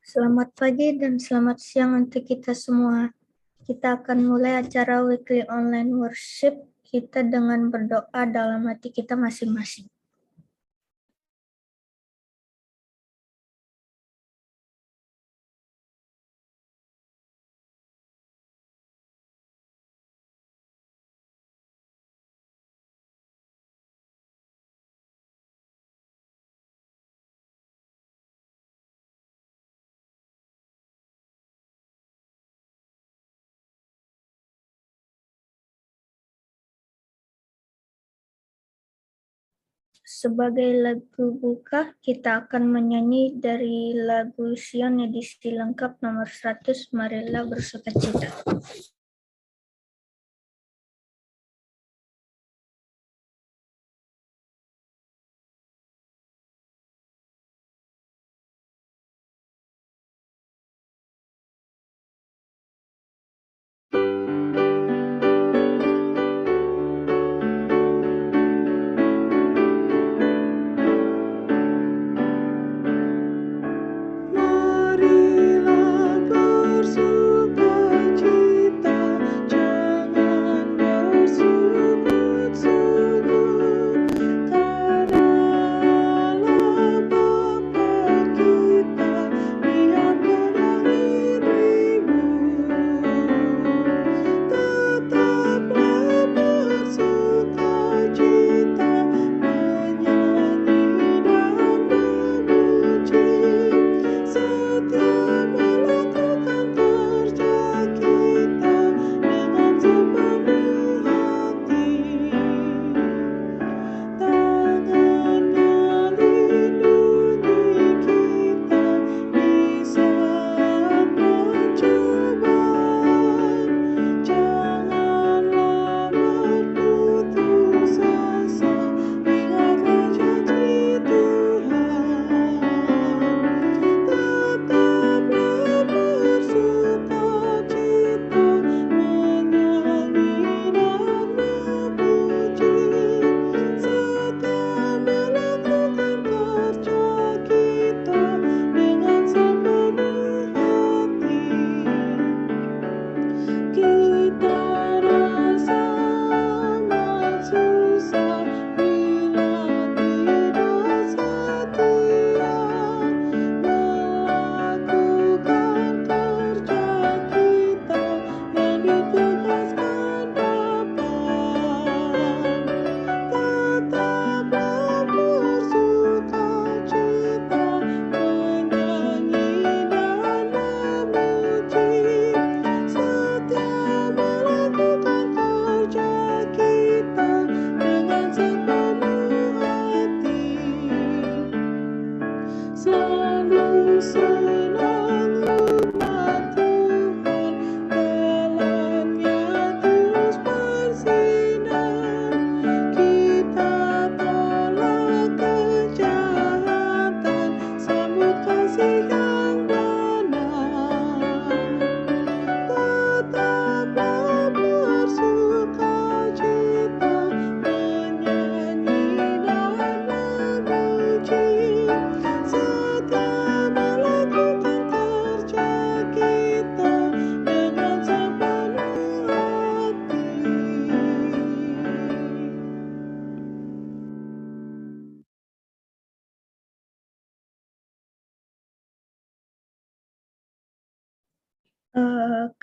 Selamat pagi dan selamat siang untuk kita semua. Kita akan mulai acara weekly online worship kita dengan berdoa dalam hati kita masing-masing. Sebagai lagu buka, kita akan menyanyi dari lagu Sion edisi lengkap nomor 100, Marilah Bersukacita.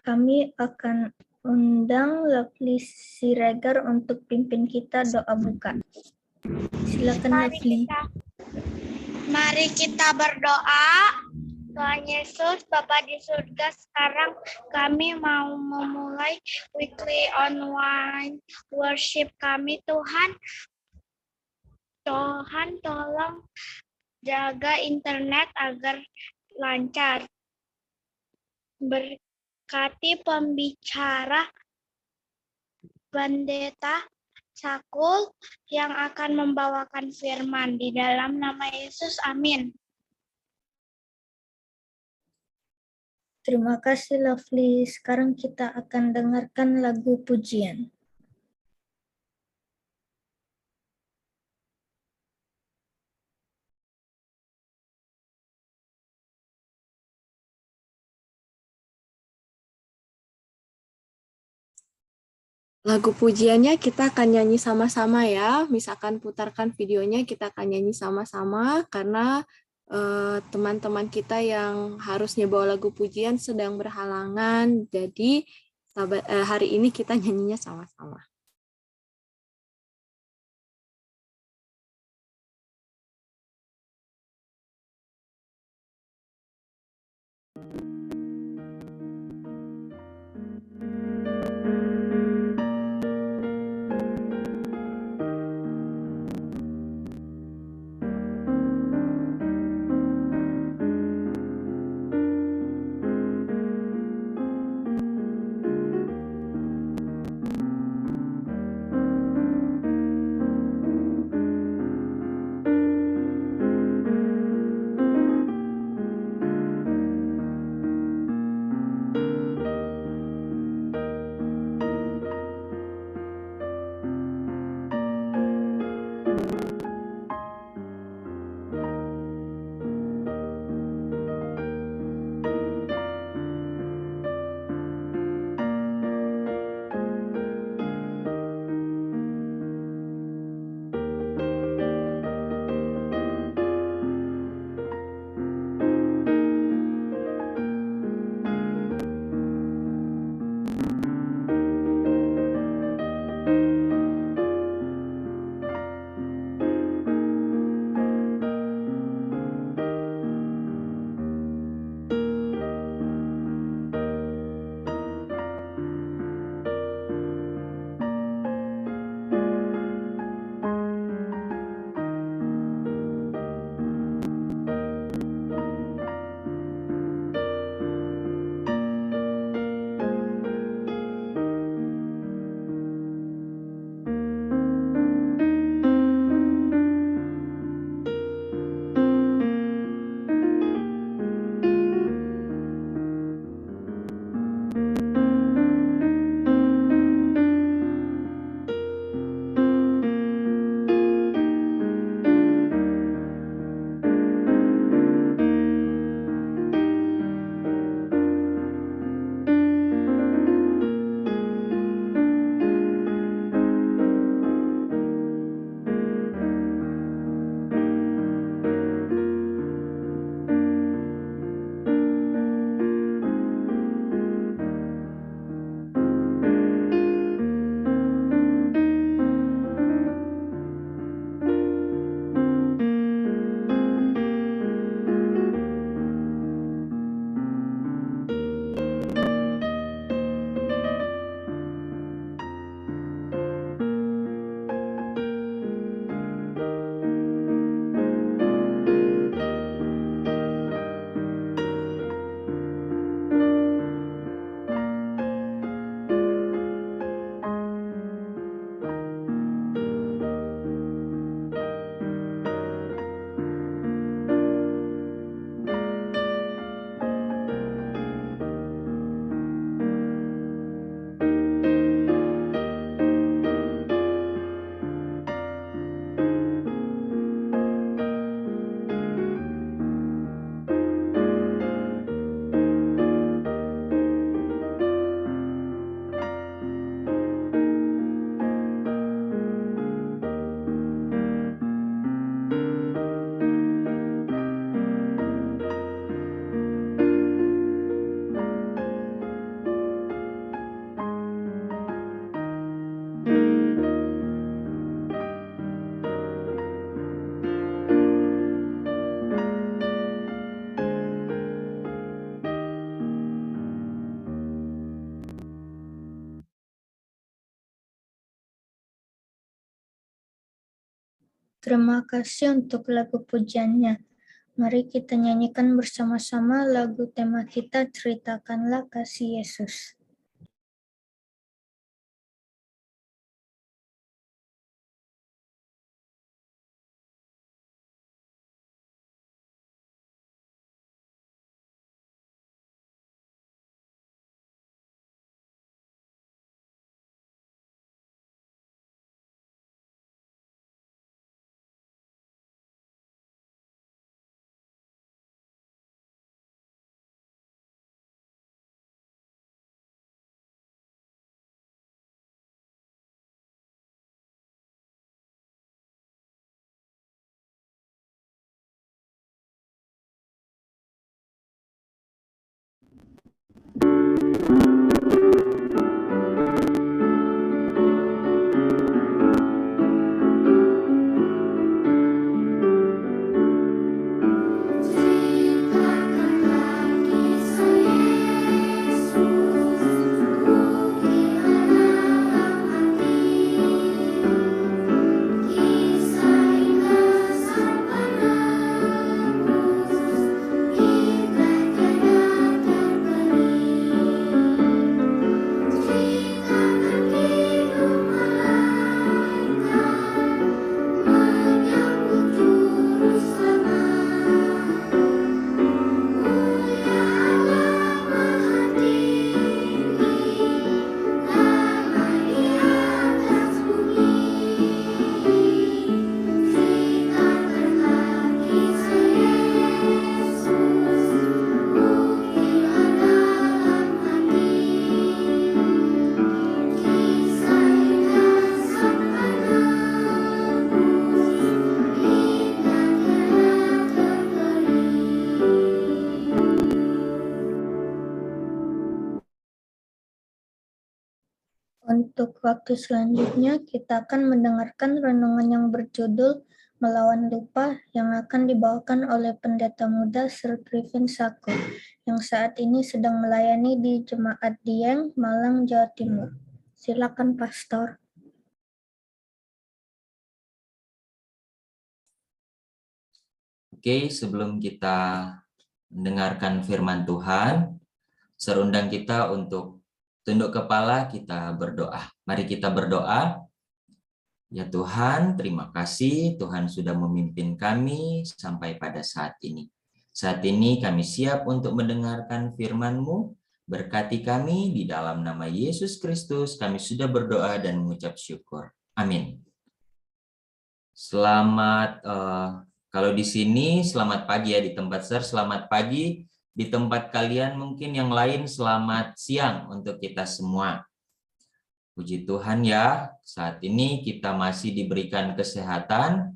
Kami akan undang Lovely Siregar untuk pimpin kita doa buka. Silakan Lovely. Mari kita berdoa. Tuhan Yesus, Bapa di surga, sekarang kami mau memulai weekly online worship kami. Tuhan tolong jaga internet agar lancar. Berkati pembicara Pendeta Sakul yang akan membawakan firman. Di dalam nama Yesus, amin. Terima kasih Lovely. Sekarang kita akan dengarkan lagu pujian. Lagu pujiannya kita akan nyanyi sama-sama ya. Misalkan putarkan videonya, kita akan nyanyi sama-sama karena teman-teman kita yang harusnya bawa lagu pujian sedang berhalangan. Jadi hari ini kita nyanyinya sama-sama. Terima kasih untuk lagu pujiannya. Mari kita nyanyikan bersama-sama lagu tema kita, Ceritakanlah Kasih Yesus. untuk waktu selanjutnya, kita akan mendengarkan renungan yang berjudul Melawan Lupa yang akan dibawakan oleh Pendeta Muda Sir Griffin Sako yang saat ini sedang melayani di Jemaat Dieng, Malang, Jawa Timur. Silakan, Pastor. Oke, sebelum kita mendengarkan firman Tuhan, serundang kita untuk tunduk kepala, kita berdoa. Mari kita berdoa. Ya Tuhan, terima kasih Tuhan sudah memimpin kami sampai pada saat ini. Saat ini kami siap untuk mendengarkan firman-Mu. Berkati kami di dalam nama Yesus Kristus. Kami sudah berdoa dan mengucap syukur. Amin. Selamat kalau di sini selamat pagi ya di tempat Sir, selamat pagi. Di tempat kalian mungkin yang lain selamat siang untuk kita semua. Puji Tuhan ya, saat ini kita masih diberikan kesehatan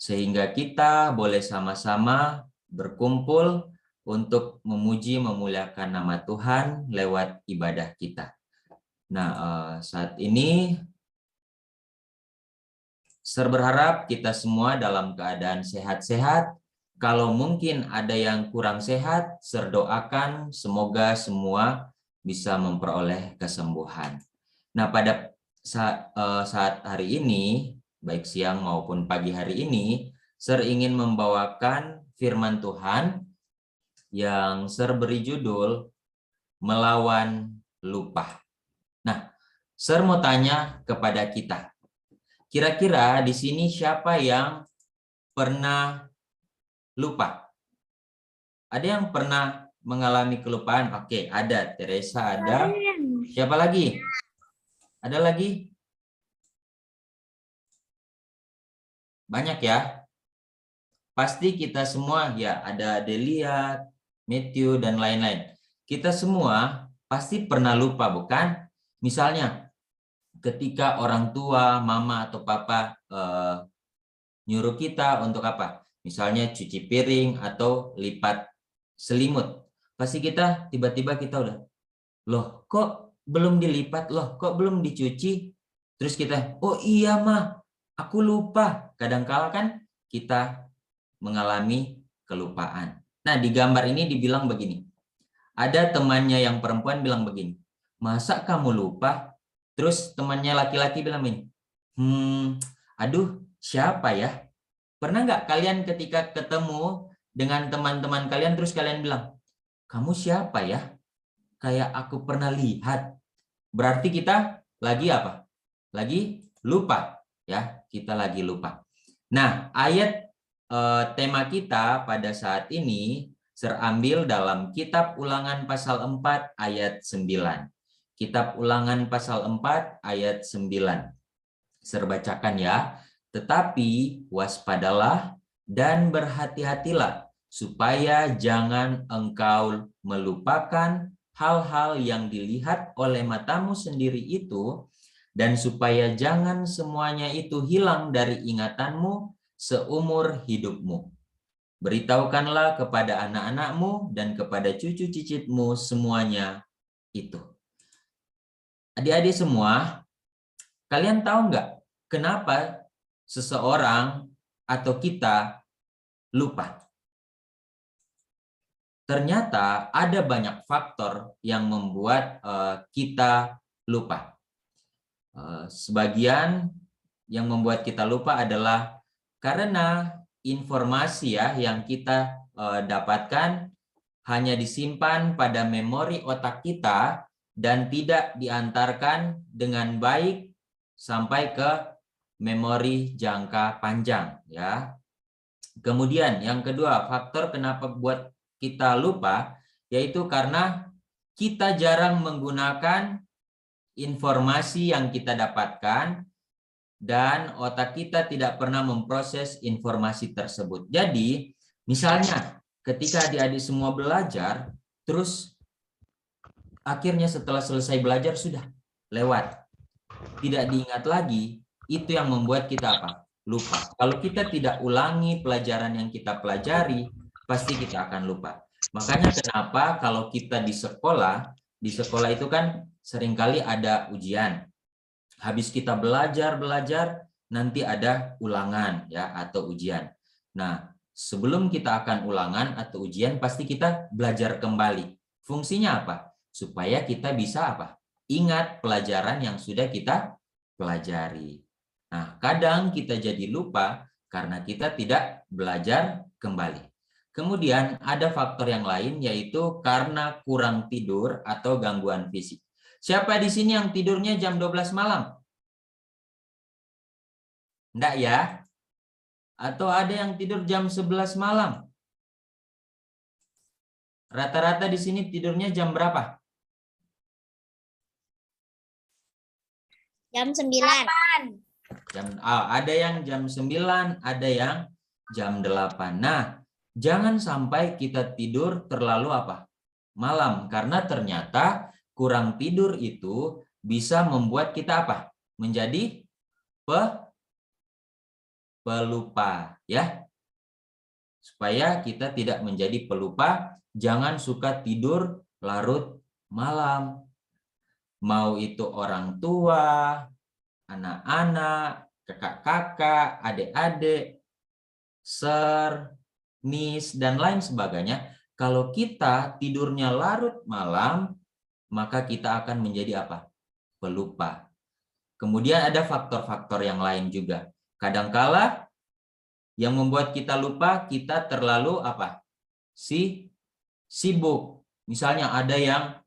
sehingga kita boleh sama-sama berkumpul untuk memuji memuliakan nama Tuhan lewat ibadah kita. Nah, saat ini Sir berharap kita semua dalam keadaan sehat-sehat. Kalau mungkin ada yang kurang sehat, Sir doakan semoga semua bisa memperoleh kesembuhan. Nah, pada saat hari ini, baik siang maupun pagi hari ini, Sir ingin membawakan firman Tuhan yang Sir beri judul Melawan Lupa. Nah, Sir mau tanya kepada kita. Kira-kira di sini siapa yang pernah lupa? Ada yang pernah mengalami kelupaan? Oke, ada. Teresa ada. Siapa lagi? Ada lagi? Banyak ya? Pasti kita semua ya, ada Delia, Matthew, dan lain-lain. Kita semua pasti pernah lupa, bukan? Misalnya, ketika orang tua, mama atau papa nyuruh kita untuk apa? Misalnya cuci piring atau lipat selimut. Pasti kita tiba-tiba kita udah, loh kok belum dilipat, loh kok belum dicuci? Terus kita, oh iya mah, aku lupa. Kadang-kala kan kita mengalami kelupaan. Nah, di gambar ini dibilang begini. Ada temannya yang perempuan bilang begini, masa kamu lupa? Terus temannya laki-laki bilang begini, aduh siapa ya? Pernah nggak kalian ketika ketemu dengan teman-teman kalian terus kalian bilang, kamu siapa ya? Kayak aku pernah lihat. Berarti kita lagi apa? Lagi lupa ya, kita lagi lupa. Nah, ayat tema kita pada saat ini terambil dalam Kitab Ulangan pasal 4 ayat 9. Kitab Ulangan pasal 4 ayat 9. Saya bacakan ya. Tetapi waspadalah dan berhati-hatilah supaya jangan engkau melupakan hal-hal yang dilihat oleh matamu sendiri itu, dan supaya jangan semuanya itu hilang dari ingatanmu seumur hidupmu. Beritahukanlah kepada anak-anakmu dan kepada cucu cicitmu semuanya itu. Adik-adik semua, kalian tahu nggak kenapa seseorang atau kita lupa? Ternyata ada banyak faktor yang membuat kita lupa. Sebagian yang membuat kita lupa adalah karena informasi ya yang kita dapatkan hanya disimpan pada memori otak kita dan tidak diantarkan dengan baik sampai ke memori jangka panjang ya. Kemudian yang kedua, faktor kenapa buat kita lupa yaitu karena kita jarang menggunakan informasi yang kita dapatkan dan otak kita tidak pernah memproses informasi tersebut. Jadi, misalnya ketika adik-adik semua belajar, terus akhirnya setelah selesai belajar sudah lewat. Tidak diingat lagi, itu yang membuat kita apa? Lupa. Kalau kita tidak ulangi pelajaran yang kita pelajari, pasti kita akan lupa. Makanya kenapa kalau kita di sekolah itu kan seringkali ada ujian. Habis kita belajar, nanti ada ulangan ya atau ujian. Nah, sebelum kita akan ulangan atau ujian pasti kita belajar kembali. Fungsinya apa? Supaya kita bisa apa? Ingat pelajaran yang sudah kita pelajari. Nah, kadang kita jadi lupa karena kita tidak belajar kembali. Kemudian ada faktor yang lain yaitu karena kurang tidur atau gangguan fisik. Siapa di sini yang tidurnya jam 12 malam? Enggak ya? Atau ada yang tidur jam 11 malam? Rata-rata di sini tidurnya jam berapa? Jam 9. Ada yang jam 9, ada yang jam 8. Nah, jangan sampai kita tidur terlalu apa? Malam, karena ternyata kurang tidur itu bisa membuat kita apa? Menjadi pelupa ya. Supaya kita tidak menjadi pelupa, jangan suka tidur larut malam. Mau itu orang tua, anak-anak, kakak-kakak, adik-adik, sir, miss, dan lain sebagainya. Kalau kita tidurnya larut malam, maka kita akan menjadi apa? Pelupa. Kemudian ada faktor-faktor yang lain juga. Kadangkala yang membuat kita lupa, kita terlalu apa? Sibuk. Misalnya ada yang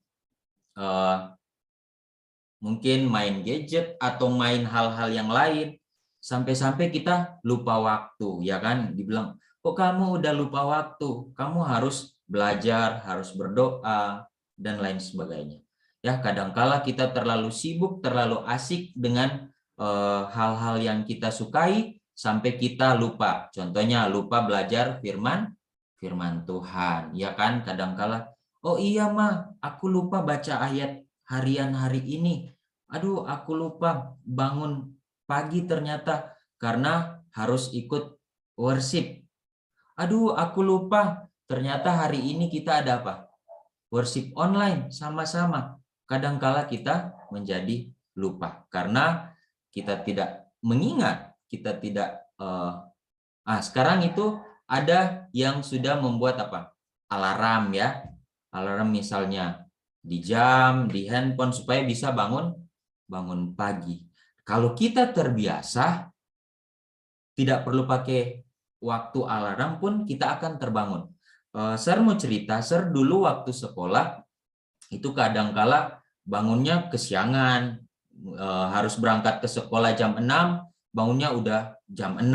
mungkin main gadget atau main hal-hal yang lain. Sampai-sampai kita lupa waktu, ya kan? Dibilang, kok kamu udah lupa waktu? Kamu harus belajar, harus berdoa, dan lain sebagainya. Ya, kadangkala kita terlalu sibuk, terlalu asik dengan hal-hal yang kita sukai, sampai kita lupa. Contohnya lupa belajar firman Tuhan, ya kan? Kadangkala, oh iya mah, aku lupa baca ayat harian hari ini. Aduh, aku lupa bangun pagi ternyata karena harus ikut worship. Aduh, aku lupa ternyata hari ini kita ada apa? Worship online sama-sama. Kadangkala kita menjadi lupa karena kita tidak mengingat, kita tidak sekarang itu ada yang sudah membuat apa? Alarm ya. Alarm misalnya di jam, di handphone supaya bisa bangun pagi. Kalau kita terbiasa tidak perlu pakai waktu alarm pun kita akan terbangun. Sir mau cerita, Sir dulu waktu sekolah itu kadangkala bangunnya kesiangan, harus berangkat ke sekolah jam 6, bangunnya udah jam 6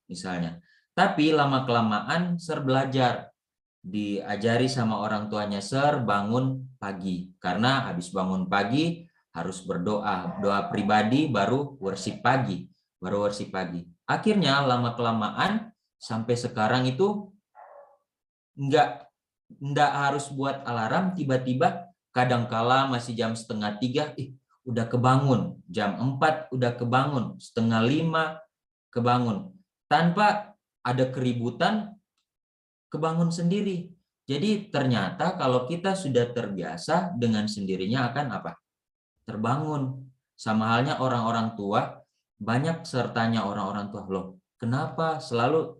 misalnya. Tapi lama-kelamaan Sir belajar, diajari sama orang tuanya, Sir bangun pagi. Karena habis bangun pagi harus berdoa, doa pribadi baru worship pagi. Akhirnya lama-kelamaan sampai sekarang itu enggak harus buat alarm, tiba-tiba kadangkala masih jam 2:30, udah kebangun, jam 4 udah kebangun, 4:30 kebangun. Tanpa ada keributan, kebangun sendiri. Jadi ternyata kalau kita sudah terbiasa, dengan sendirinya akan apa? Terbangun. Sama halnya orang-orang tua, banyak sertanya orang-orang tua, loh kenapa selalu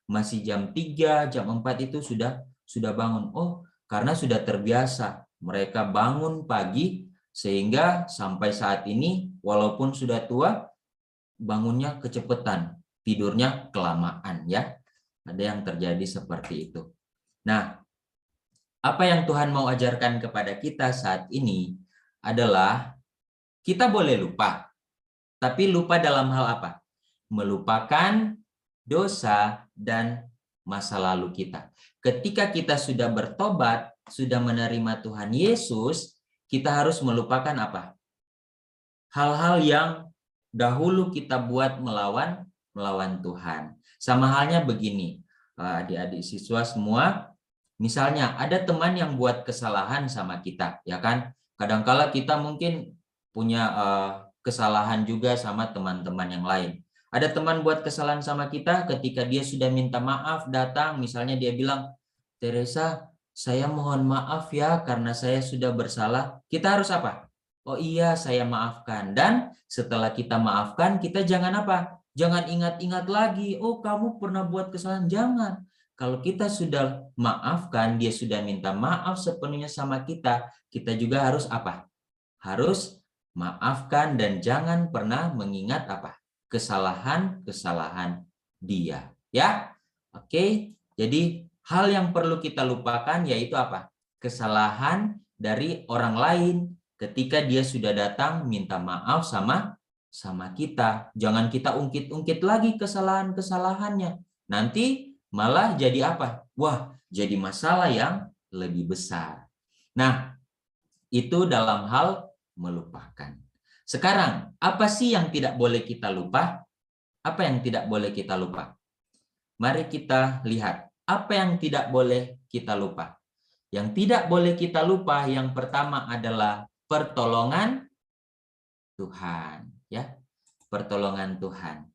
masih jam 3, jam 4 itu sudah bangun? Oh, karena sudah terbiasa. Mereka bangun pagi sehingga sampai saat ini walaupun sudah tua, bangunnya kecepatan, tidurnya kelamaan ya. Ada yang terjadi seperti itu. Nah, apa yang Tuhan mau ajarkan kepada kita saat ini adalah kita boleh lupa. Tapi lupa dalam hal apa? Melupakan dosa dan masa lalu kita. Ketika kita sudah bertobat, sudah menerima Tuhan Yesus, kita harus melupakan apa? Hal-hal yang dahulu kita buat melawan Tuhan. Sama halnya begini, adik-adik siswa semua, misalnya ada teman yang buat kesalahan sama kita, ya kan? Kadangkala kita mungkin punya kesalahan juga sama teman-teman yang lain. Ada teman buat kesalahan sama kita, ketika dia sudah minta maaf, datang, misalnya dia bilang, Teresa, saya mohon maaf ya karena saya sudah bersalah. Kita harus apa? Oh iya, saya maafkan. Dan setelah kita maafkan, kita jangan apa? Jangan ingat-ingat lagi, oh kamu pernah buat kesalahan. Jangan. Kalau kita sudah maafkan, dia sudah minta maaf sepenuhnya sama kita juga harus apa? Harus maafkan dan jangan pernah mengingat apa? Kesalahan-kesalahan dia. Ya, oke. Jadi hal yang perlu kita lupakan yaitu apa? Kesalahan dari orang lain ketika dia sudah datang minta maaf sama kita. Jangan kita ungkit-ungkit lagi kesalahan-kesalahannya. Nanti malah jadi apa? Wah, jadi masalah yang lebih besar. Nah, itu dalam hal melupakan. Sekarang, apa sih yang tidak boleh kita lupa? Apa yang tidak boleh kita lupa? Mari kita lihat. Apa yang tidak boleh kita lupa? Yang tidak boleh kita lupa yang pertama adalah pertolongan Tuhan, ya. Pertolongan Tuhan.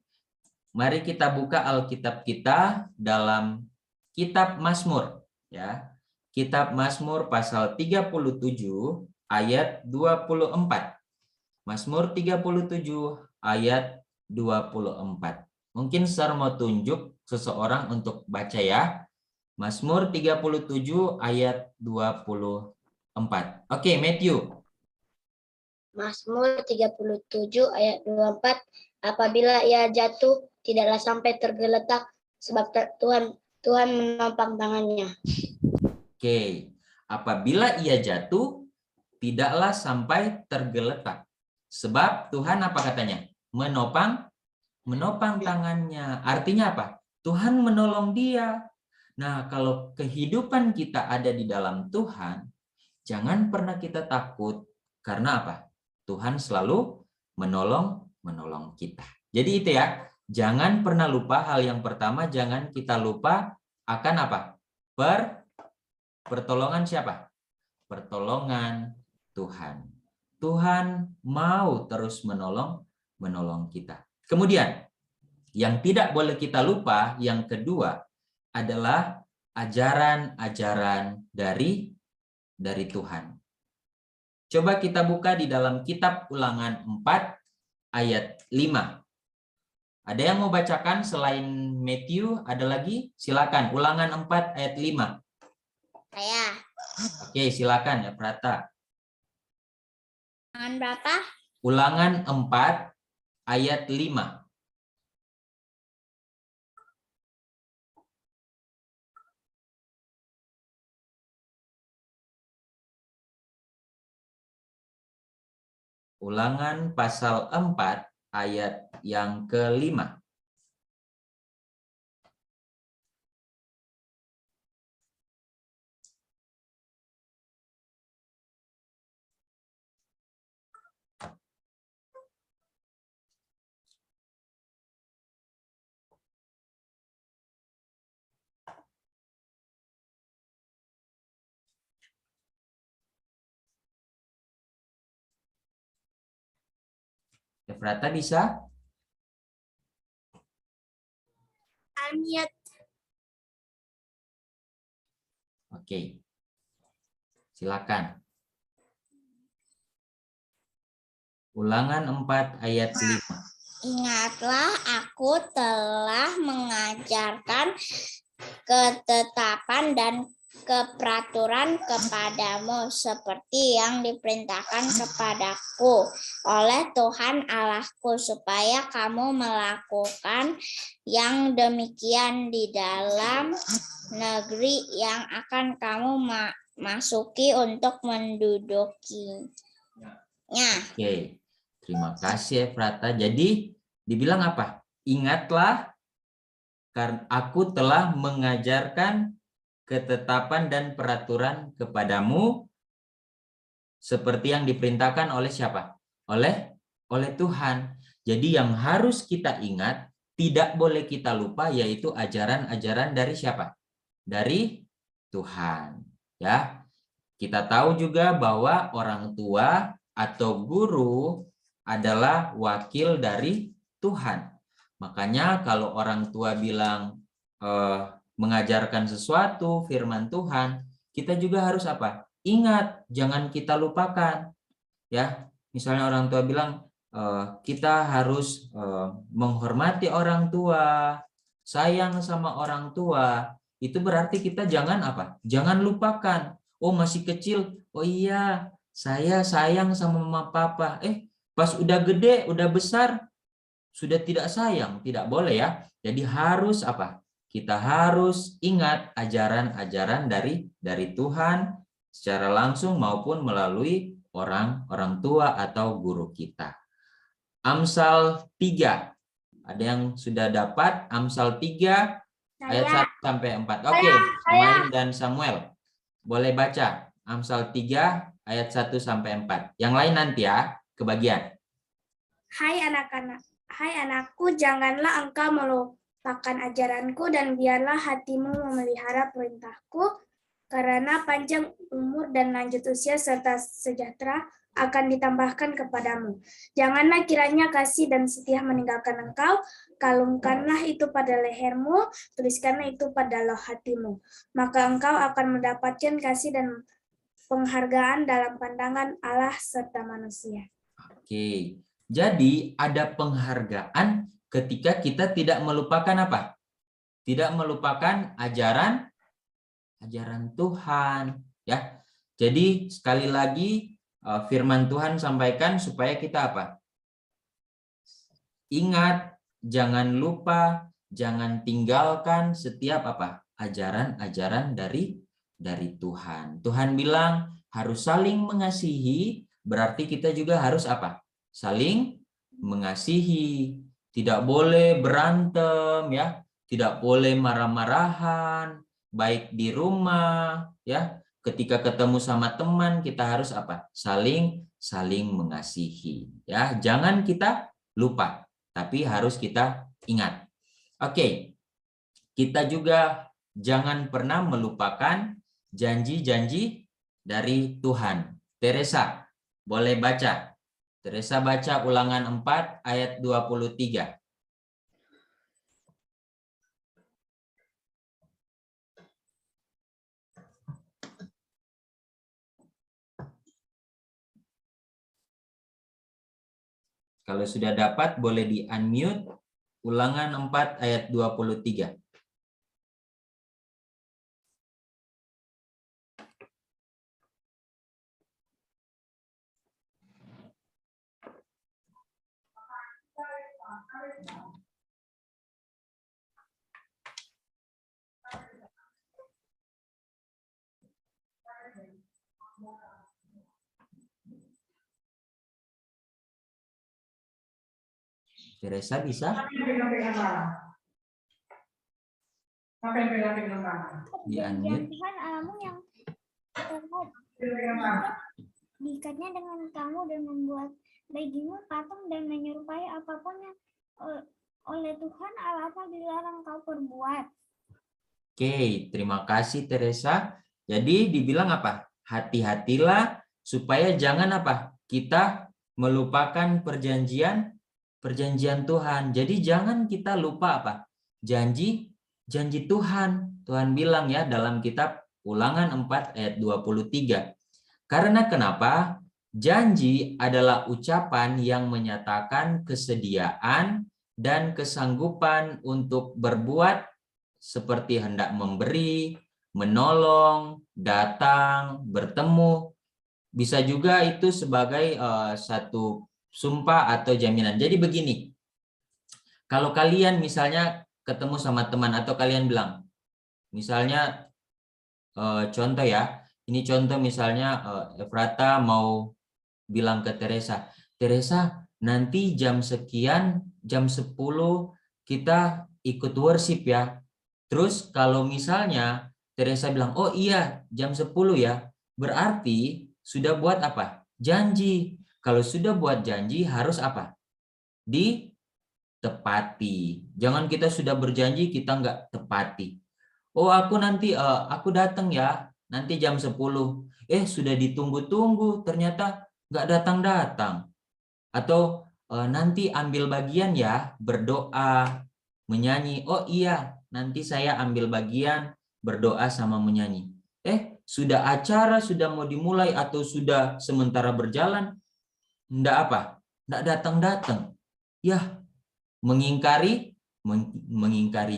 Mari kita buka Alkitab kita dalam Kitab Mazmur, ya. Kitab Mazmur pasal 37 ayat 24. Mazmur 37 ayat 24. Mungkin Sar mau tunjuk seseorang untuk baca ya. Mazmur 37 ayat 24. Oke, Matthew. Mazmur 37 ayat 24. Apabila ia jatuh, tidaklah sampai tergeletak, sebab Tuhan menopang tangannya. Oke, apabila ia jatuh, tidaklah sampai tergeletak. Sebab Tuhan apa katanya? Menopang tangannya. Artinya apa? Tuhan menolong dia. Nah, kalau kehidupan kita ada di dalam Tuhan, jangan pernah kita takut. Karena apa? Tuhan selalu menolong kita. Jadi itu ya, jangan pernah lupa hal yang pertama, jangan kita lupa akan apa? Pertolongan siapa? Pertolongan Tuhan. Tuhan mau terus menolong kita. Kemudian, yang tidak boleh kita lupa, yang kedua adalah ajaran-ajaran dari Tuhan. Coba kita buka di dalam kitab Ulangan 4 ayat 5. Ada yang mau bacakan selain Matthew? Ada lagi? Silakan. Ulangan 4 ayat 5. Saya. Oke, silakan ya Prata. Ulangan berapa? Ulangan 4 ayat 5. Ulangan pasal 4 ayat yang ke-5. Efrata bisa? Ayat Oke. Silakan. Ulangan 4 ayat 5. Ingatlah, aku telah mengajarkan ketetapan dan keperaturan kepadamu seperti yang diperintahkan kepadaku oleh Tuhan Allahku, supaya kamu melakukan yang demikian di dalam negeri yang akan kamu masuki untuk mendudukinya. Oke. Terima kasih Efrata. Jadi dibilang apa? Ingatlah, karena aku telah mengajarkan ketetapan dan peraturan kepadamu seperti yang diperintahkan oleh siapa? Oleh Tuhan. Jadi yang harus kita ingat, tidak boleh kita lupa, yaitu ajaran-ajaran dari siapa? Dari Tuhan. Ya. Kita tahu juga bahwa orang tua atau guru adalah wakil dari Tuhan. Makanya kalau orang tua bilang mengajarkan sesuatu firman Tuhan, kita juga harus apa? Ingat, jangan kita lupakan. Ya, Misalnya orang tua bilang, kita harus menghormati orang tua, sayang sama orang tua. Itu berarti kita jangan apa? Jangan lupakan. Oh, masih kecil. Oh iya, saya sayang sama mama papa. Pas udah gede, udah besar, sudah tidak sayang. Tidak boleh ya. Jadi harus apa? Kita harus ingat ajaran-ajaran dari Tuhan secara langsung maupun melalui orang tua atau guru kita. Amsal 3. Ada yang sudah dapat Amsal 3 ayat 1 sampai 4. Oke, Main dan Samuel. Boleh baca Amsal 3 ayat 1 sampai 4. Yang lain nanti ya, kebagian. Hai anakku, janganlah engkau melupakan ajaranku dan biarlah hatimu memelihara perintahku, karena panjang umur dan lanjut usia serta sejahtera akan ditambahkan kepadamu. Janganlah kiranya kasih dan setia meninggalkan engkau, kalungkanlah itu pada lehermu, tuliskanlah itu pada loh hatimu. Maka engkau akan mendapatkan kasih dan penghargaan dalam pandangan Allah serta manusia. Oke, jadi ada penghargaan ketika kita tidak melupakan apa? Tidak melupakan ajaran Tuhan, ya. Jadi sekali lagi firman Tuhan sampaikan supaya kita apa? Ingat, jangan lupa, jangan tinggalkan setiap apa? Ajaran-ajaran dari Tuhan. Tuhan bilang harus saling mengasihi, berarti kita juga harus apa? Saling mengasihi. Tidak boleh berantem ya, tidak boleh marah-marahan, baik di rumah ya. Ketika ketemu sama teman kita harus apa? Saling mengasihi ya. Jangan kita lupa, tapi harus kita ingat. Oke. Kita juga jangan pernah melupakan janji-janji dari Tuhan. Teresa, boleh baca. Teresa baca Ulangan 4 ayat 23. Kalau sudah dapat boleh di-unmute. Ulangan 4 ayat 23. Teresa bisa? Di-unmute. Tuhan Allahmu yang diikatnya dengan kamu dan membuat bagimu patung dan menyerupai apapun yang oleh Tuhan Allah dilarang kau perbuat. Oke, terima kasih Teresa. Jadi dibilang apa? Hati-hatilah supaya jangan apa? Kita melupakan perjanjian Tuhan. Jadi jangan kita lupa apa? Janji Tuhan. Tuhan bilang ya dalam kitab Ulangan 4 ayat 23. Karena kenapa? Janji adalah ucapan yang menyatakan kesediaan dan kesanggupan untuk berbuat seperti hendak memberi, menolong, datang, bertemu. Bisa juga itu sebagai satu sumpah atau jaminan. Jadi begini, kalau kalian misalnya ketemu sama teman atau kalian bilang, misalnya contoh ya, ini contoh misalnya Efrata mau bilang ke Teresa, Teresa nanti jam sekian, jam 10 kita ikut worship ya. Terus kalau misalnya Teresa bilang, oh iya jam 10 ya, berarti sudah buat apa? Janji. Kalau sudah buat janji harus apa? Ditepati. Jangan kita sudah berjanji kita nggak tepati. Oh aku nanti aku datang ya, nanti jam 10. Sudah ditunggu-tunggu ternyata nggak datang-datang. Atau nanti ambil bagian ya, berdoa, menyanyi. Oh iya, nanti saya ambil bagian berdoa sama menyanyi. Sudah acara, sudah mau dimulai atau sudah sementara berjalan, Nggak apa? Nggak datang-datang. Ya, mengingkari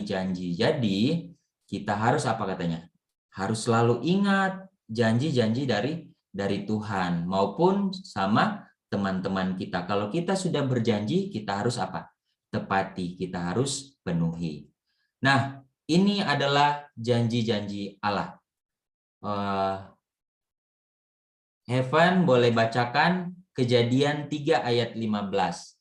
janji. Jadi, kita harus apa katanya? Harus selalu ingat janji-janji dari Tuhan maupun sama teman-teman kita. Kalau kita sudah berjanji, kita harus apa? Tepati, kita harus penuhi. Nah, ini adalah janji-janji Allah. Heaven boleh bacakan Kejadian 3 ayat 15.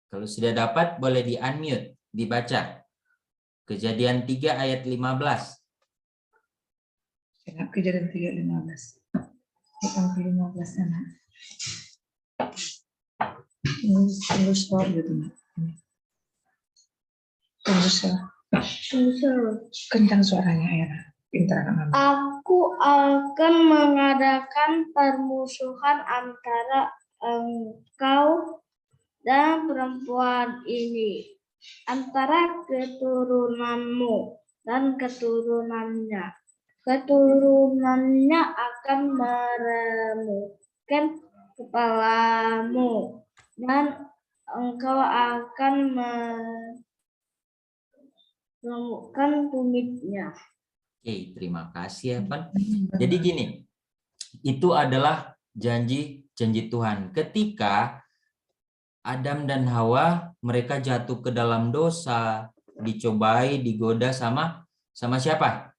Kalau sudah dapat boleh di-unmute, dibaca. Kejadian 3 ayat 15. Kejadian 3:15. Ayat 15 anak. Tunggu stop gitu nak. Tunggu stop. Kencang suaranya ya. Pintar anak. Aku akan mengadakan permusuhan antara engkau dan perempuan ini, antara keturunanmu dan keturunannya. Keturunannya akan meremukkan kepalamu, dan engkau akan meremukkan tumitnya. Oke, terima kasih Evan. Jadi gini, itu adalah janji Tuhan. Ketika Adam dan Hawa mereka jatuh ke dalam dosa, dicobai, digoda sama siapa?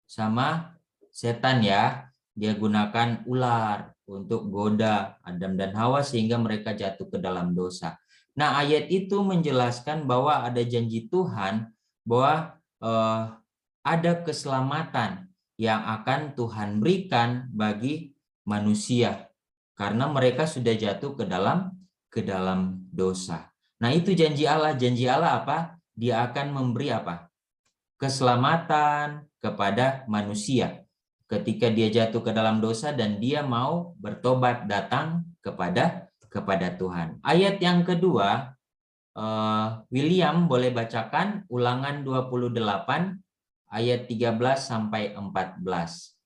Sama setan ya. Dia gunakan ular untuk goda Adam dan Hawa sehingga mereka jatuh ke dalam dosa. Nah, ayat itu menjelaskan bahwa ada janji Tuhan bahwa ada keselamatan yang akan Tuhan berikan bagi manusia karena mereka sudah jatuh ke dalam dosa. Nah, itu janji Allah. Janji Allah apa? Dia akan memberi apa? Keselamatan kepada manusia ketika dia jatuh ke dalam dosa dan dia mau bertobat datang kepada Tuhan. Ayat yang kedua, William boleh bacakan Ulangan 28 ayat 13 sampai 14.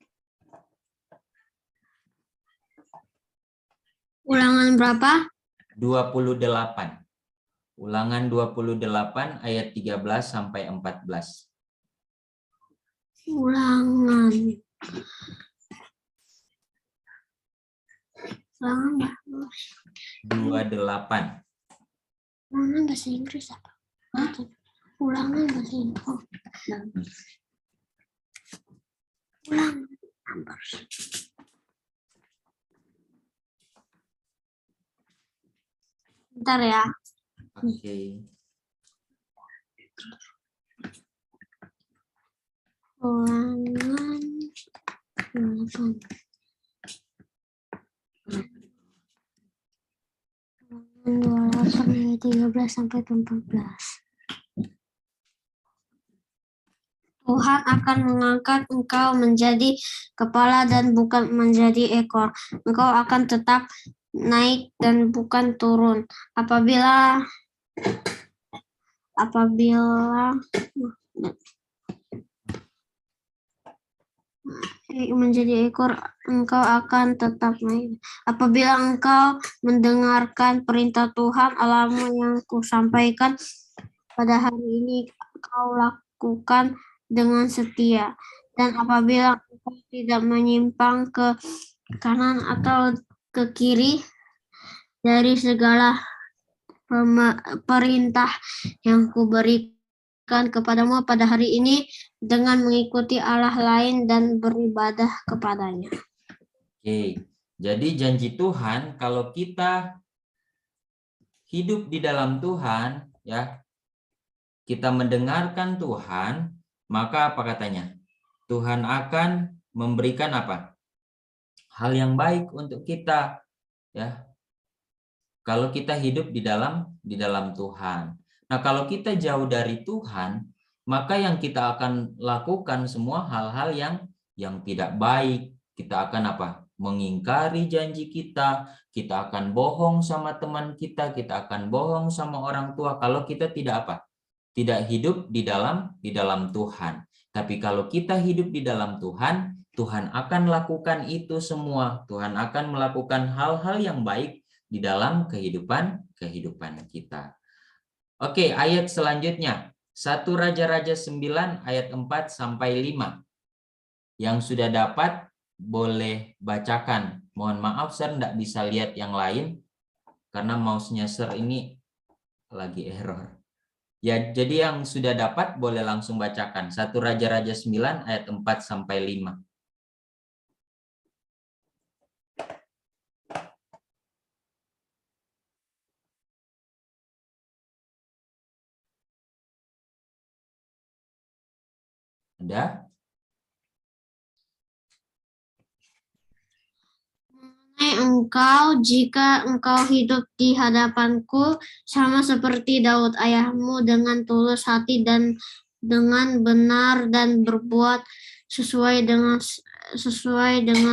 Ulangan berapa? 28. Ulangan 28 ayat 13 sampai 14. Ulangan. Ulangan berapa? 28. Ulangan bahasa Inggris apa? Ulangan bahasa Inggris. Ulangan. Bentar ya. Oke. Ulangan 28 13 sampai 14. Tuhan akan mengangkat engkau menjadi kepala dan bukan menjadi ekor. Engkau akan tetap naik dan bukan turun. Apabila menjadi ekor, engkau akan tetap naik. Apabila engkau mendengarkan perintah Tuhan Allahmu yang kusampaikan pada hari ini, kau lakukan dengan setia. Dan apabila engkau tidak menyimpang ke kanan atau ke kiri dari segala perintah yang kuberikan kepadamu pada hari ini dengan mengikuti Allah lain dan beribadah kepadanya. Oke. Jadi janji Tuhan kalau kita hidup di dalam Tuhan ya, kita mendengarkan Tuhan, maka apa katanya? Tuhan akan memberikan apa? Hal yang baik untuk kita ya. Kalau kita hidup di dalam Tuhan. Nah, kalau kita jauh dari Tuhan, maka yang kita akan lakukan semua hal-hal yang tidak baik. Kita akan apa? mengingkari janji kita akan bohong sama teman kita akan bohong sama orang tua kalau kita tidak apa? Tidak hidup di dalam Tuhan. Tapi kalau kita hidup di dalam Tuhan, Tuhan akan lakukan itu semua. Tuhan akan melakukan hal-hal yang baik di dalam kehidupan kita. Oke, ayat selanjutnya. 1 Raja-Raja 9 ayat 4 sampai 5. Yang sudah dapat boleh bacakan. Mohon maaf, Sir tidak bisa lihat yang lain karena mouse-nya Sir ini lagi error. Ya, jadi yang sudah dapat boleh langsung bacakan. 1 Raja-Raja 9 ayat 4 sampai 5. Ada? Engkau, jika engkau hidup di hadapanku sama seperti Daud ayahmu dengan tulus hati dan dengan benar dan berbuat sesuai dengan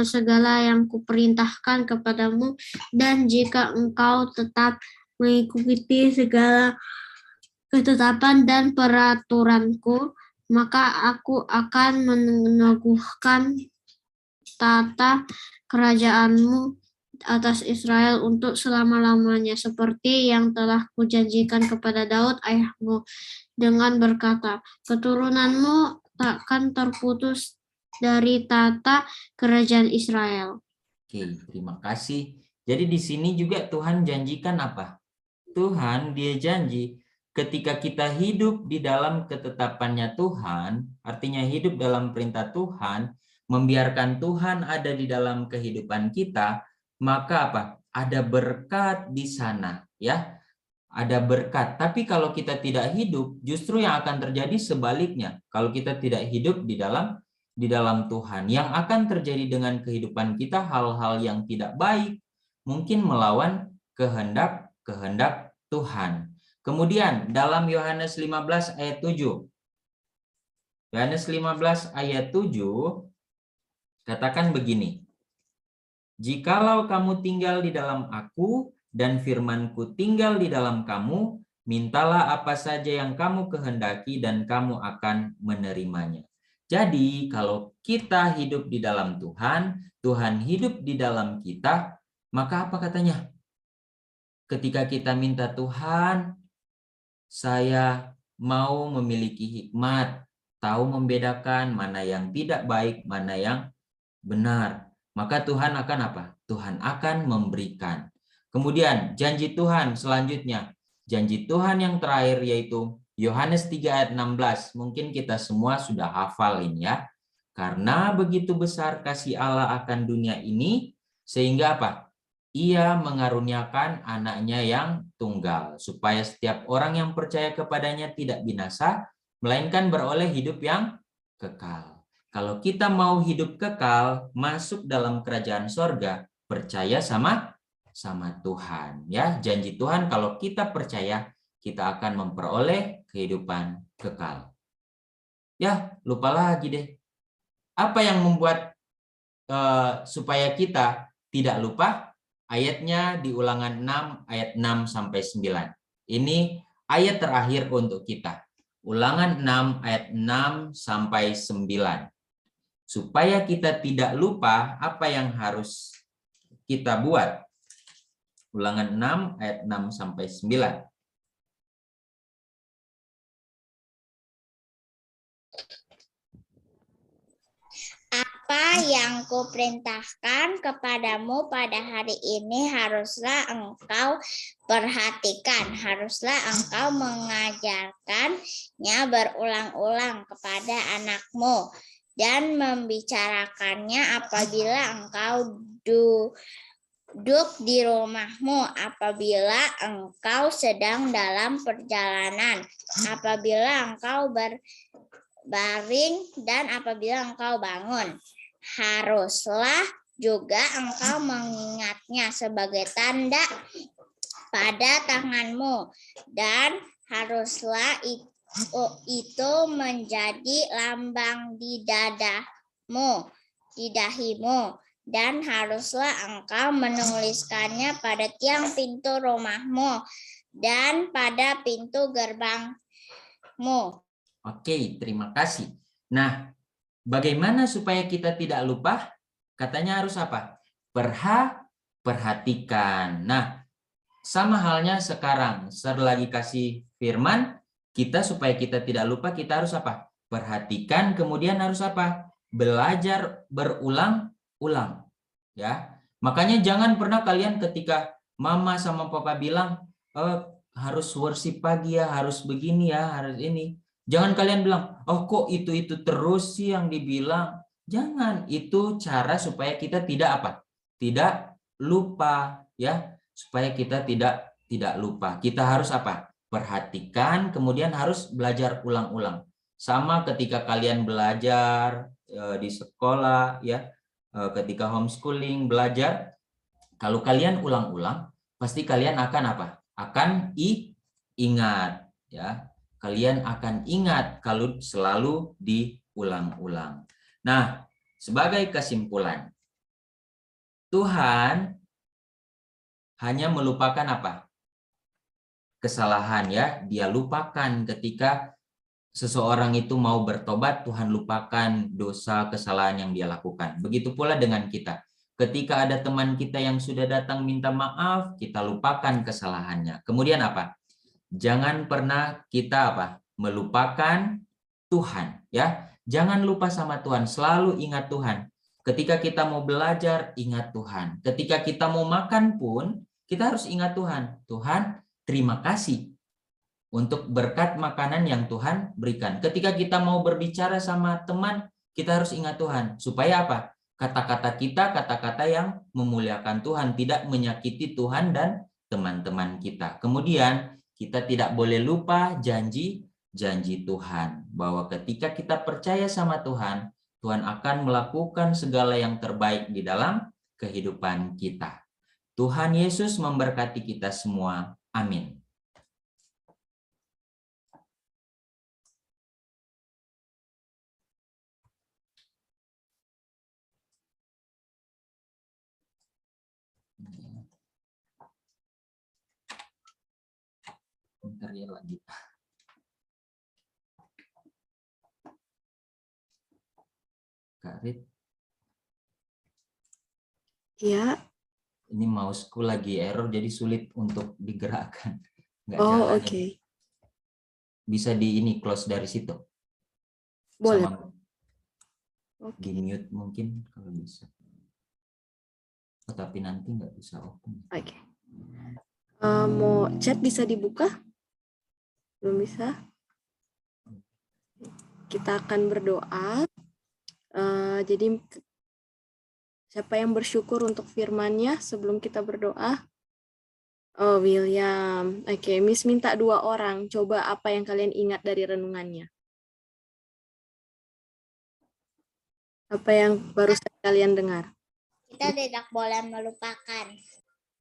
segala yang kuperintahkan kepadamu, dan jika engkau tetap mengikuti segala ketetapan dan peraturanku, maka aku akan meneguhkan tata kerajaanmu atas Israel untuk selama-lamanya, seperti yang telah kujanjikan kepada Daud ayahmu, dengan berkata, keturunanmu takkan terputus dari tata kerajaan Israel. Oke, terima kasih. Jadi di sini juga Tuhan janjikan apa? Tuhan dia janji ketika kita hidup di dalam ketetapannya Tuhan, artinya hidup dalam perintah Tuhan, membiarkan Tuhan ada di dalam kehidupan kita, maka apa? Ada berkat di sana, ya. Ada berkat. Tapi kalau kita tidak hidup, justru yang akan terjadi sebaliknya. Kalau kita tidak hidup di dalam Tuhan, yang akan terjadi dengan kehidupan kita hal-hal yang tidak baik, mungkin melawan kehendak Tuhan. Kemudian dalam Yohanes 15 ayat 7. Yohanes 15 ayat 7 katakan begini. Jikalau kamu tinggal di dalam aku dan firman-Ku tinggal di dalam kamu, mintalah apa saja yang kamu kehendaki dan kamu akan menerimanya. Jadi kalau kita hidup di dalam Tuhan, Tuhan hidup di dalam kita, maka apa katanya? Ketika kita minta Tuhan, saya mau memiliki hikmat, tahu membedakan mana yang tidak baik, mana yang benar. Maka Tuhan akan apa? Tuhan akan memberikan. Kemudian janji Tuhan selanjutnya. Janji Tuhan yang terakhir yaitu Yohanes 3 ayat 16. Mungkin kita semua sudah hafalin ya. Karena begitu besar kasih Allah akan dunia ini, sehingga apa? Ia mengaruniakan anaknya yang tunggal, supaya setiap orang yang percaya kepadanya tidak binasa, melainkan beroleh hidup yang kekal. Kalau kita mau hidup kekal, masuk dalam kerajaan sorga, percaya sama Tuhan. Ya, janji Tuhan kalau kita percaya, kita akan memperoleh kehidupan kekal. Ya, lupa lagi deh. Apa yang membuat supaya kita tidak lupa? Ayatnya di Ulangan 6 ayat 6 sampai 9. Ini ayat terakhir untuk kita. Ulangan 6 ayat 6 sampai 9. Supaya kita tidak lupa apa yang harus kita buat. Ulangan 6 ayat 6 sampai 9. Apa yang kuperintahkan kepadamu pada hari ini haruslah engkau perhatikan, haruslah engkau mengajarkannya berulang-ulang kepada anakmu dan membicarakannya apabila engkau duduk di rumahmu, apabila engkau sedang dalam perjalanan, apabila engkau berbaring dan apabila engkau bangun. Haruslah juga engkau mengingatnya sebagai tanda pada tanganmu, dan haruslah itu menjadi lambang di dahimu, dan haruslah engkau menuliskannya pada tiang pintu rumahmu dan pada pintu gerbangmu. Oke, terima kasih. Nah, bagaimana supaya kita tidak lupa? Katanya harus apa? Perhatikan. Nah, sama halnya sekarang. Ser lagi kasih firman, kita supaya kita tidak lupa, kita harus apa? Perhatikan, kemudian harus apa? Belajar berulang-ulang. Ya, makanya jangan pernah kalian ketika mama sama papa bilang, harus worship pagi ya, harus begini ya, harus ini. Jangan kalian bilang, oh kok itu terus sih yang dibilang. Jangan, itu cara supaya kita tidak apa? Tidak lupa ya, supaya kita tidak lupa. Kita harus apa? Perhatikan, kemudian harus belajar ulang-ulang. Sama ketika kalian belajar di sekolah ya, ketika homeschooling belajar, kalau kalian ulang-ulang, pasti kalian akan apa? Akan ingat ya. Kalian akan ingat kalau selalu diulang-ulang. Nah, sebagai kesimpulan, Tuhan hanya melupakan apa? Kesalahan ya. Dia lupakan ketika seseorang itu mau bertobat, Tuhan lupakan dosa kesalahan yang dia lakukan. Begitu pula dengan kita. Ketika ada teman kita yang sudah datang minta maaf, kita lupakan kesalahannya. Kemudian apa? Jangan pernah kita apa? Melupakan Tuhan ya. Jangan lupa sama Tuhan, selalu ingat Tuhan. Ketika kita mau belajar, ingat Tuhan. Ketika kita mau makan pun, kita harus ingat Tuhan. Tuhan, terima kasih untuk berkat makanan yang Tuhan berikan. Ketika kita mau berbicara sama teman, kita harus ingat Tuhan. Supaya apa? Kata-kata kita, kata-kata yang memuliakan Tuhan, tidak menyakiti Tuhan dan teman-teman kita. Kemudian, kita tidak boleh lupa janji Tuhan. Bahwa ketika kita percaya sama Tuhan, Tuhan akan melakukan segala yang terbaik di dalam kehidupan kita. Tuhan Yesus memberkati kita semua. Amin. Bentar ya lagi. Karit. Ya. Ini mouseku lagi error jadi sulit untuk digerakkan. Nggak Oh, jalan oke. ini. Bisa di ini close dari situ. Boleh. Sama di mute mungkin kalau bisa. Oh, tapi nanti nggak bisa open. Oke. Mau chat bisa dibuka? Belum bisa? Kita akan berdoa. Jadi siapa yang bersyukur untuk firman-Nya sebelum kita berdoa? Oh, William. Oke, Miss minta 2 orang. Coba apa yang kalian ingat dari renungannya? Apa yang baru kalian dengar? Kita tidak boleh melupakan.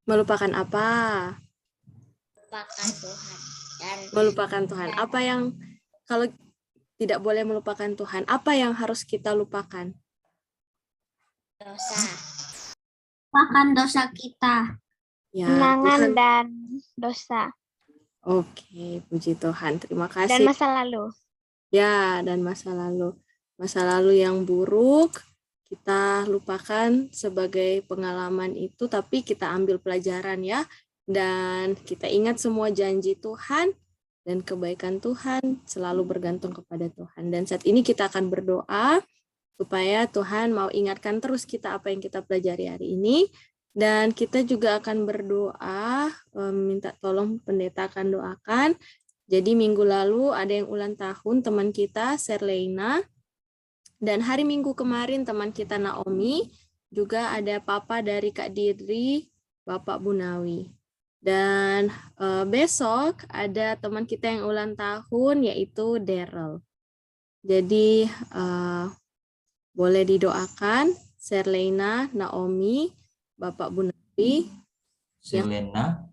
Melupakan apa? Melupakan Tuhan. Dan Melupakan Tuhan. Apa yang, kalau tidak boleh melupakan Tuhan, apa yang harus kita lupakan? dosa. Lupakan dosa kita. Ya, Kenangan Tuhan. dan dosa. Oke, puji Tuhan. Terima Dan kasih. masa lalu. Ya, dan masa lalu. Masa lalu yang buruk, kita lupakan sebagai pengalaman itu, tapi kita ambil pelajaran ya. Dan kita ingat semua janji Tuhan dan kebaikan Tuhan selalu bergantung kepada Tuhan. Dan saat ini kita akan berdoa supaya Tuhan mau ingatkan terus kita apa yang kita pelajari hari ini. Dan kita juga akan berdoa, minta tolong pendeta akan doakan. Jadi minggu lalu ada yang ulang tahun teman kita, Serleina. Dan hari Minggu kemarin teman kita Naomi. Juga ada papa dari Kak Didri, Bapak Bunawi. Dan besok ada teman kita yang ulang tahun yaitu Daryl. Jadi boleh didoakan Serleina, Naomi, Bapak Bunawi, Serleina,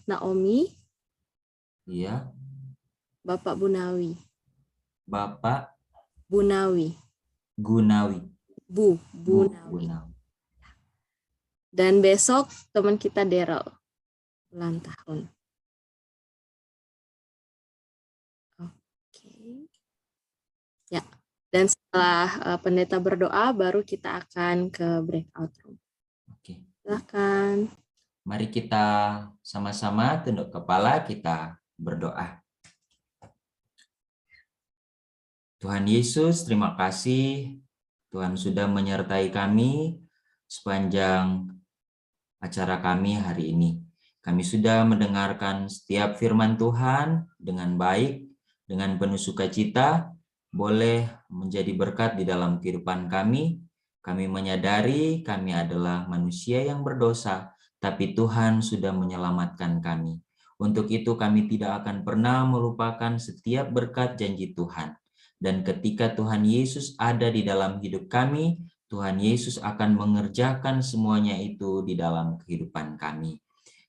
Naomi, iya, Bapak Bunawi. Bapak Bunawi. Gunawi. Bu Bu Nawi. Nawi. Dan besok teman kita Daryl ulang tahun. Oke. Ya. Dan setelah pendeta berdoa, baru kita akan ke breakout room. Oke. Silakan. Mari kita sama-sama tunduk kepala, kita berdoa. Tuhan Yesus, terima kasih Tuhan sudah menyertai kami sepanjang acara kami hari ini. Kami sudah mendengarkan setiap firman Tuhan dengan baik, dengan penuh sukacita, boleh menjadi berkat di dalam kehidupan kami. Kami menyadari kami adalah manusia yang berdosa, tapi Tuhan sudah menyelamatkan kami. Untuk itu kami tidak akan pernah melupakan setiap berkat janji Tuhan. Dan ketika Tuhan Yesus ada di dalam hidup kami, Tuhan Yesus akan mengerjakan semuanya itu di dalam kehidupan kami.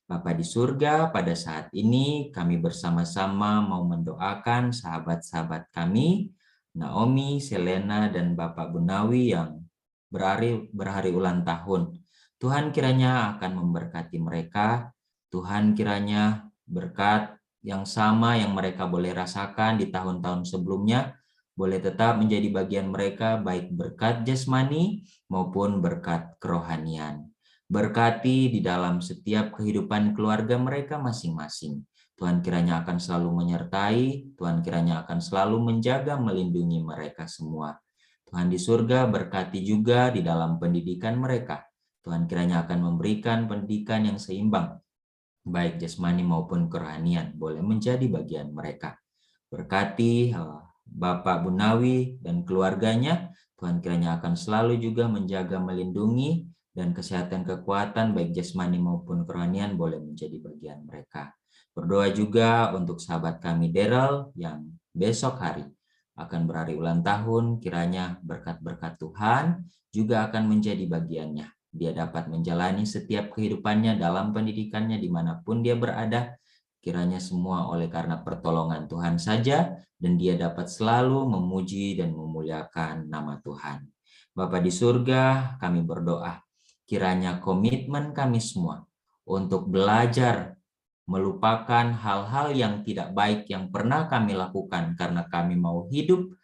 Bapa di surga, pada saat ini kami bersama-sama mau mendoakan sahabat-sahabat kami, Naomi, Selena, dan Bapak Gunawi yang berhari ulang tahun. Tuhan kiranya akan memberkati mereka. Tuhan kiranya berkat yang sama yang mereka boleh rasakan di tahun-tahun sebelumnya, boleh tetap menjadi bagian mereka, baik berkat jasmani maupun berkat kerohanian. Berkati di dalam setiap kehidupan keluarga mereka masing-masing. Tuhan kiranya akan selalu menyertai, Tuhan kiranya akan selalu menjaga, melindungi mereka semua. Tuhan di surga berkati juga di dalam pendidikan mereka. Tuhan kiranya akan memberikan pendidikan yang seimbang, baik jasmani maupun kerohanian, boleh menjadi bagian mereka. Berkati Bapak Gunawi dan keluarganya, Tuhan kiranya akan selalu juga menjaga, melindungi, dan kesehatan kekuatan baik jasmani maupun kerohanian boleh menjadi bagian mereka. Berdoa juga untuk sahabat kami Daryl yang besok hari akan berhari ulang tahun, kiranya berkat-berkat Tuhan juga akan menjadi bagiannya. Dia dapat menjalani setiap kehidupannya dalam pendidikannya dimanapun dia berada, kiranya semua oleh karena pertolongan Tuhan saja, dan dia dapat selalu memuji dan memuliakan nama Tuhan. Bapa di surga, kami berdoa, kiranya komitmen kami semua untuk belajar melupakan hal-hal yang tidak baik yang pernah kami lakukan karena kami mau hidup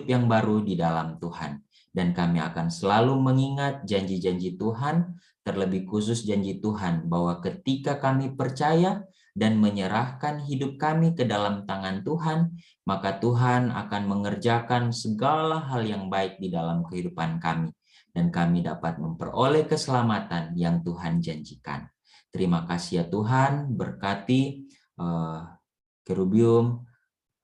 yang baru di dalam Tuhan. Dan kami akan selalu mengingat janji-janji Tuhan, terlebih khusus janji Tuhan bahwa ketika kami percaya dan menyerahkan hidup kami ke dalam tangan Tuhan, maka Tuhan akan mengerjakan segala hal yang baik di dalam kehidupan kami. Dan kami dapat memperoleh keselamatan yang Tuhan janjikan. Terima kasih ya Tuhan, berkati Kerubium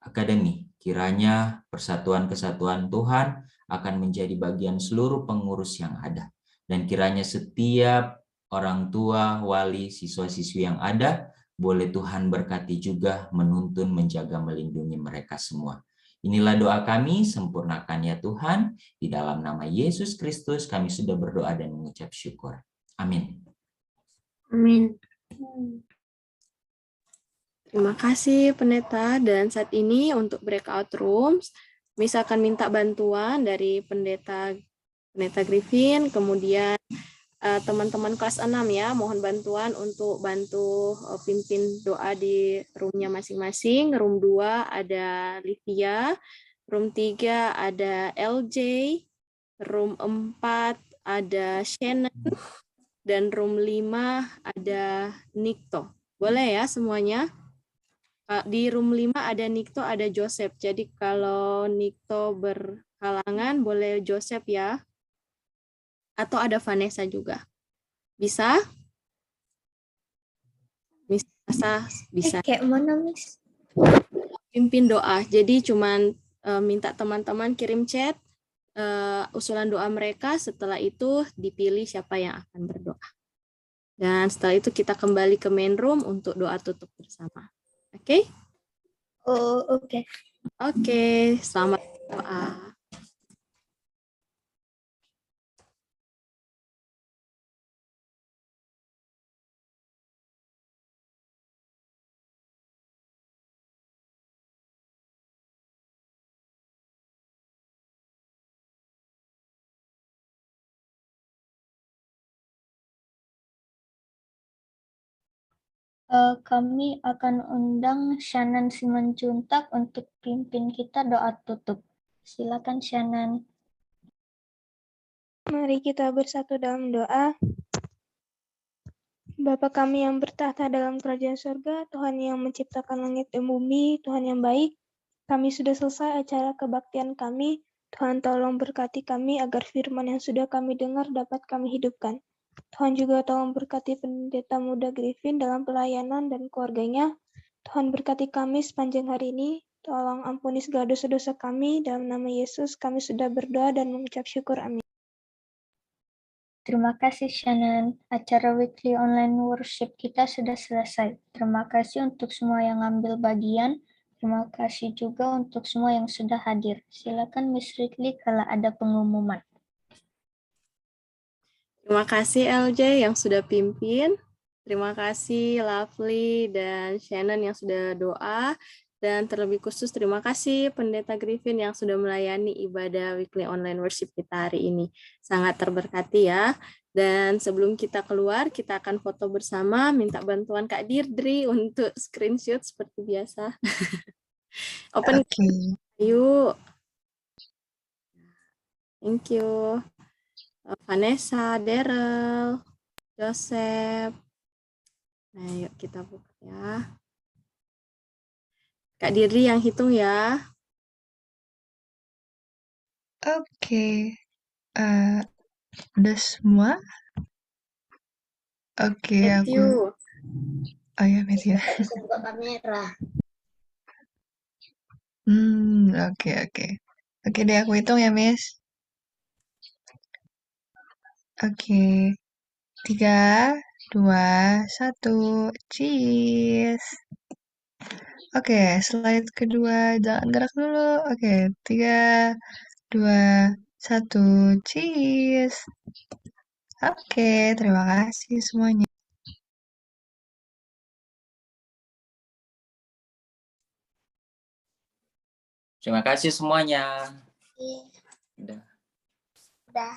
Akademi. Kiranya persatuan-kesatuan Tuhan akan menjadi bagian seluruh pengurus yang ada. Dan kiranya setiap orang tua, wali, siswa-siswi yang ada, boleh Tuhan berkati juga, menuntun, menjaga, melindungi mereka semua. Inilah doa kami, sempurnakan ya Tuhan. Di dalam nama Yesus Kristus kami sudah berdoa dan mengucap syukur. Amin. Amin. Terima kasih pendeta, dan saat ini untuk breakout rooms misalkan minta bantuan dari pendeta Griffin, kemudian teman-teman kelas 6 ya, mohon bantuan untuk bantu pimpin doa di roomnya masing-masing. Room 2 ada Livia, room 3 ada LJ, room 4 ada Shannon, dan room 5 ada Nikto. Boleh ya semuanya? Di room 5 ada Nikto, ada Joseph. Jadi kalau Nikto berhalangan, boleh Joseph ya. Atau ada Vanessa juga. Bisa? Bisa. Kayak mana, Miss? Pimpin doa. Jadi cuman minta teman-teman kirim chat usulan doa mereka. Setelah itu dipilih siapa yang akan berdoa. Dan setelah itu kita kembali ke main room untuk doa tutup bersama. Oke? Oh, oke. Oke, selamat doa. Kami akan undang Shannon Simanjuntak untuk pimpin kita doa tutup. Silakan Shannon. Mari kita bersatu dalam doa. Bapa kami yang bertahta dalam kerajaan surga, Tuhan yang menciptakan langit dan bumi, Tuhan yang baik, kami sudah selesai acara kebaktian kami. Tuhan tolong berkati kami agar firman yang sudah kami dengar dapat kami hidupkan. Tuhan juga tolong berkati pendeta muda Griffin dalam pelayanan dan keluarganya. Tuhan berkati kami sepanjang hari ini. Tolong ampuni segala dosa-dosa kami. Dalam nama Yesus kami sudah berdoa dan mengucap syukur. Amin. Terima kasih Shannon. Acara weekly online worship kita sudah selesai. Terima kasih untuk semua yang ambil bagian. Terima kasih juga untuk semua yang sudah hadir. Silakan Miss Ridley kalau ada pengumuman. Terima kasih LJ yang sudah pimpin. Terima kasih Lovely dan Shannon yang sudah doa. Dan terlebih khusus terima kasih Pendeta Griffin yang sudah melayani ibadah weekly online worship kita hari ini. Sangat terberkati ya. Dan sebelum kita keluar, kita akan foto bersama. Minta bantuan Kak Dirdri untuk screenshot seperti biasa. Open. Yuk. Thank you. Vanessa, Daryl, Joseph. Nah, yuk kita buka ya. Kak Diri yang hitung ya. Oke. Udah semua? Oke, Matthew. Oh ya, Matthew. Bisa buka kamera. Oke. Oke deh, aku hitung ya, Miss. Oke. 3, 2, 1. Cheese. Oke, slide kedua. Jangan gerak dulu. Oke, 3, 2, 1. Cheese. Oke, terima kasih semuanya. Terima kasih semuanya. Iya. Udah. Udah.